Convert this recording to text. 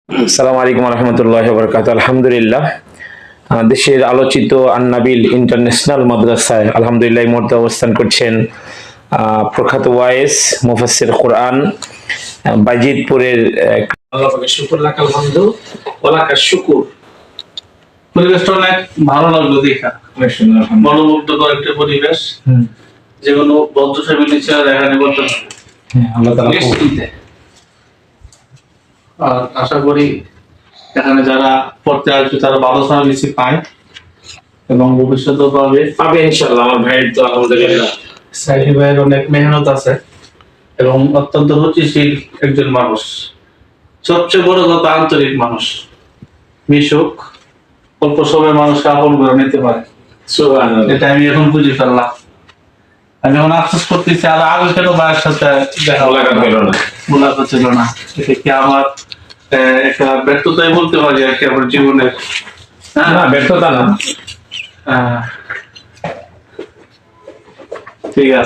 আসসালামু আলাইকুম রহমতুল্লাহি ওয়া বারাকাতুহু। আলহামদুলিল্লাহ, দেশের আলোচিত আন্নাবিল ইন্টারন্যাশনাল মাদ্রাসায় আলহামদুলিল্লাহ এই মুহূর্তে অবস্থান করছেন প্রখ্যাত ওয়াইস মুফাসসির কোরআন বাইজিদপুরের। আল্লাহ পাকের শুকর লাকাল হামদু ওয়া লাকাশ শুকুর। পরিবেশটা অনেক ভালো লাগলো দেখা, মনোমুগ্ধকর একটা পরিবেশ। যে কোনো বদ্ধ ফ্যামিলি ছাড়া এখানে করতে পারে। আল্লাহ তাআলা নিশ্চিন্তে। আর আশা করি এখানে যারা পড়তে আসবে তারা ভালো সার্ভিস পায় এবং ভবিষ্যতেও পাবে ইনশাআল্লাহ। আমার ভাইয়ের তো আলহামদুলিল্লাহ সাইফি ভাইয়ের অনেক মেহনত আছে এবং অত্যন্ত রুচিশীল একজন মানুষ। সবচেয়ে বড় কথা আন্তরিক মানুষ, মিশুক, অল্প সময় মানুষকে আপন করে নিতে পারে। সুবহানাল্লাহ। এটা আমি এখন বুঝে ফেললাম। আমি এখন আফসোস করতেছি আর আগে কেন ভাইয়ের সাথে দেখা মোলাকাত হলো না। মোলাকাত ছিল না। এটা কি আমার একটা ব্যর্থতাই বলতে পারি আর কি আমার জীবনের। না, ব্যর্থতা না। ঠিক আছে।